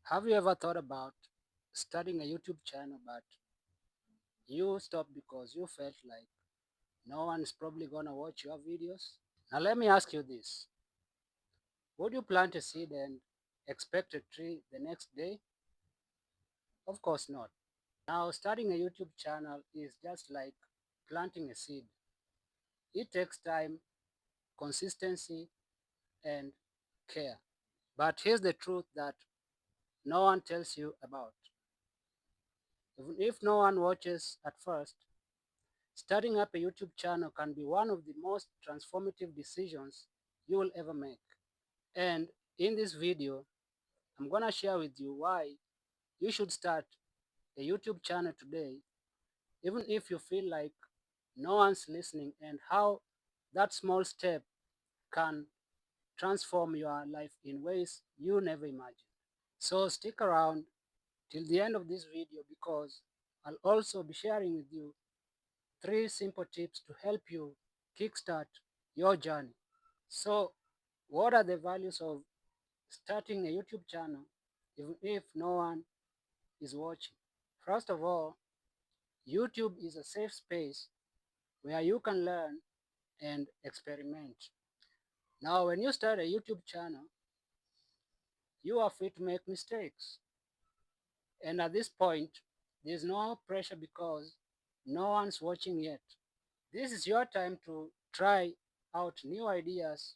Have you ever thought about starting a YouTube channel, but you stopped because you felt like no one's probably gonna watch your videos? Now, let me ask you this. Would you plant a seed and expect a tree the next day? Of course not. Now, starting a YouTube channel is just like planting a seed. It takes time, consistency, and care. But here's the truth that no one tells you about. Even if no one watches at first, starting up a YouTube channel can be one of the most transformative decisions you will ever make. And in this video, I'm gonna share with you why you should start a YouTube channel today, even if you feel like no one's listening, and how that small step can transform your life in ways you never imagined. So stick around till the end of this video because I'll also be sharing with you 3 simple tips to help you kickstart your journey. So, what are the values of starting a YouTube channel even if no one is watching? First of all, YouTube is a safe space where you can learn and experiment. Now, when you start a YouTube channel, you are free to make mistakes. And at this point, there's no pressure because no one's watching yet. This is your time to try out new ideas,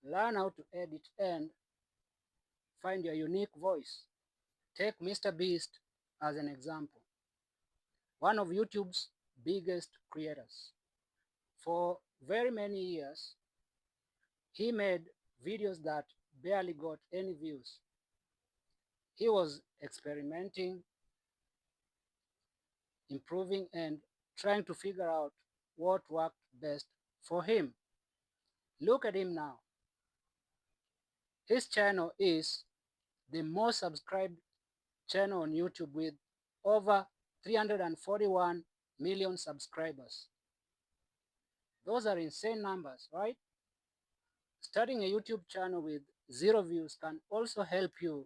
learn how to edit, and find your unique voice. Take Mr. Beast as an example, one of YouTube's biggest creators. For very many years, he made videos that barely got any views. He was experimenting, improving, and trying to figure out what worked best for him. Look at him now. His channel is the most subscribed channel on YouTube with over 341 million subscribers. Those are insane numbers, right? Starting a YouTube channel with 0 views can also help you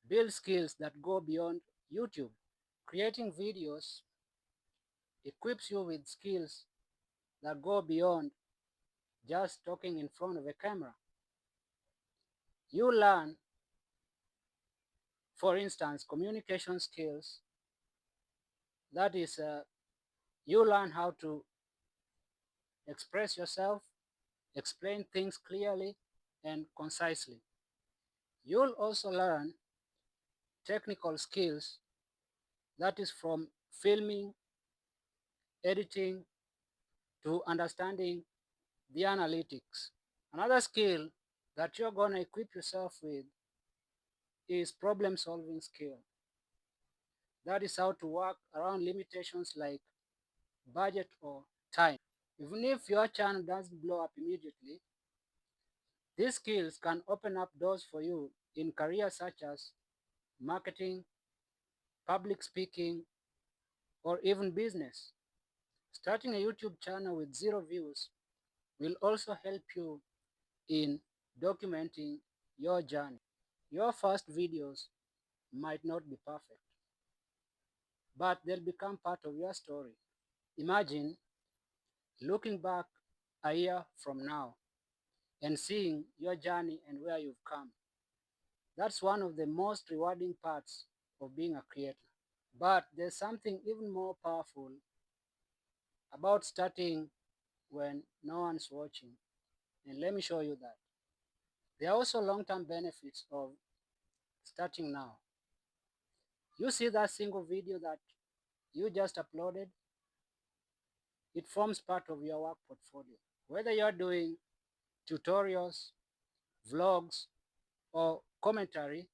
build skills that go beyond YouTube. Creating videos equips you with skills that go beyond just talking in front of a camera. You learn, for instance, communication skills. That is, you learn how to express yourself, explain things clearly and concisely. You'll also learn technical skills, that is from filming, editing, to understanding the analytics. Another skill that you're going to equip yourself with is problem solving skill. That is how to work around limitations like budget or time. Even if your channel doesn't blow up immediately, these skills can open up doors for you in careers such as marketing, public speaking, or even business. Starting a YouTube channel with 0 views will also help you in documenting your journey. Your first videos might not be perfect, but they'll become part of your story. Imagine looking back a year from now and seeing your journey and where you've come. That's one of the most rewarding parts of being a creator. But there's something even more powerful about starting when no one's watching. And let me show you that. There are also long-term benefits of starting now. You see that single video that you just uploaded? It forms part of your work portfolio. Whether you're doing tutorials, vlogs, or commentary,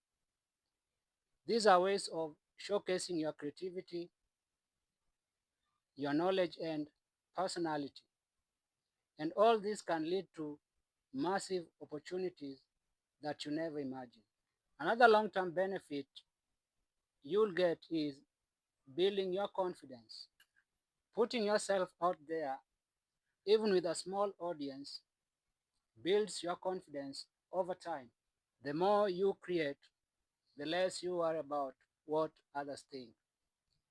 these are ways of showcasing your creativity, your knowledge, and personality. And all this can lead to massive opportunities that you never imagined. Another long-term benefit you'll get is building your confidence. Putting yourself out there, even with a small audience, builds your confidence over time. The more you create, the less you worry about what others think,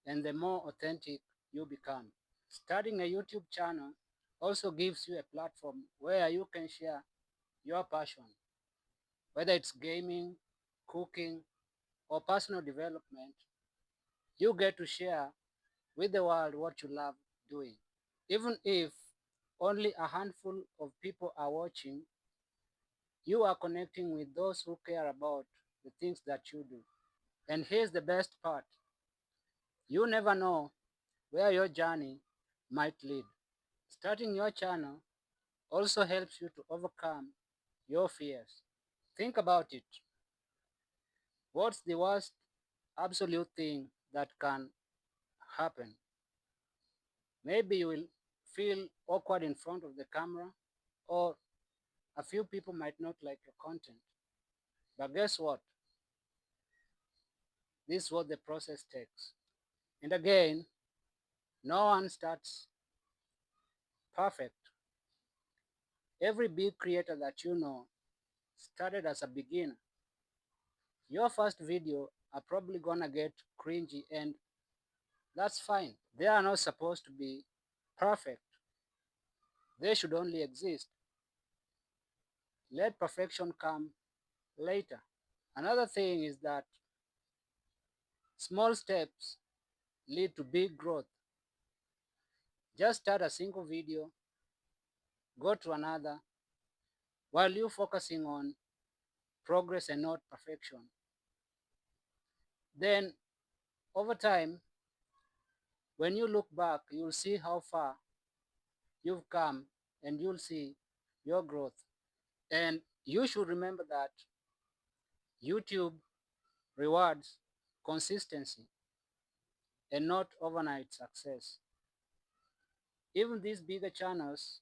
and the more authentic you become. Starting a YouTube channel also gives you a platform where you can share your passion, whether it's gaming, cooking, or personal development. You get to share with the world what you love doing. Even if only a handful of people are watching, you are connecting with those who care about the things that you do. And here's the best part: you never know where your journey might lead. Starting your channel also helps you to overcome your fears. Think about it. What's the worst absolute thing that can happen? Maybe you will feel awkward in front of the camera, or a few people might not like your content. But guess what? This is what the process takes. And again, no one starts perfect. Every big creator that you know started as a beginner. Your first video are probably gonna get cringy, and that's fine. They are not supposed to be perfect. They should only exist. Let perfection come later. Another thing is that small steps lead to big growth. Just start a single video, go to another, while you focusing on progress and not perfection. Then, over time, when you look back, you'll see how far you've come, and you'll see your growth. And you should remember that YouTube rewards consistency and not overnight success. Even these bigger channels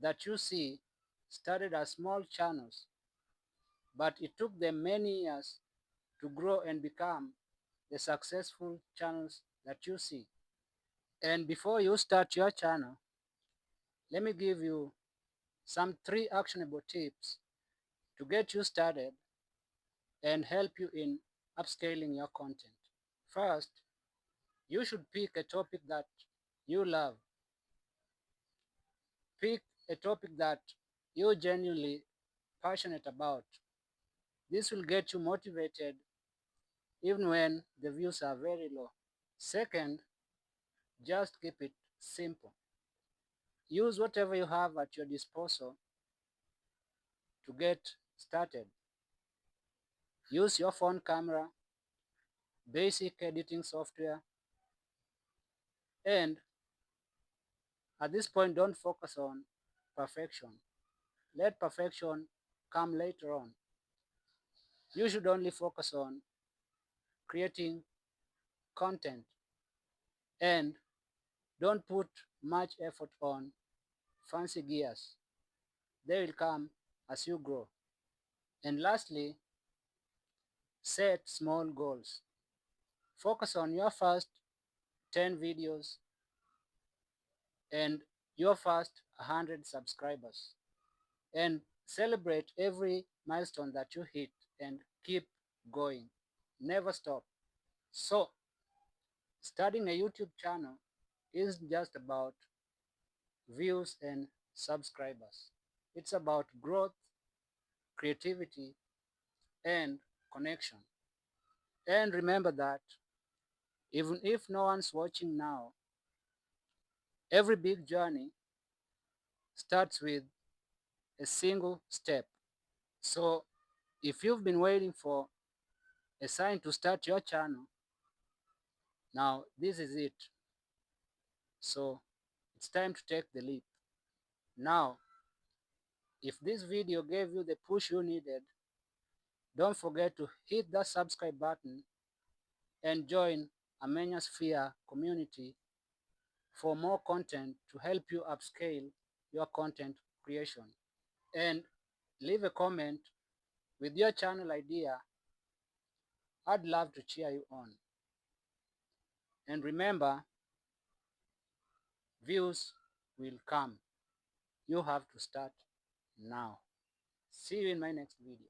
that you see started as small channels, but it took them many years to grow and become the successful channels that you see. And before you start your channel, let me give you some 3 actionable tips to get you started and help you in upscaling your content. First, you should pick a topic that you love. Pick a topic that you're genuinely passionate about. This will get you motivated even when the views are very low. Second, just keep it simple. Use whatever you have at your disposal to get started. Use your phone camera, basic editing software, and at this point, don't focus on perfection. Let perfection come later on. You should only focus on creating content, and don't put much effort on fancy gears. They will come as you grow. And lastly, set small goals. Focus on your first 10 videos and your first 100 subscribers. And celebrate every milestone that you hit and keep going. Never stop. So, starting a YouTube channel isn't just about views and subscribers. It's about growth, creativity, and connection. And remember that even if no one's watching now, every big journey starts with a single step. So if you've been waiting for a sign to start your channel, now this is it. So it's time to take the leap. Now, if this video gave you the push you needed, don't forget to hit that subscribe button and join a Sphere community for more content to help you upscale your content creation. And leave a comment with your channel idea. I'd love to cheer you on. And remember, views will come. You have to start now. See you in my next video.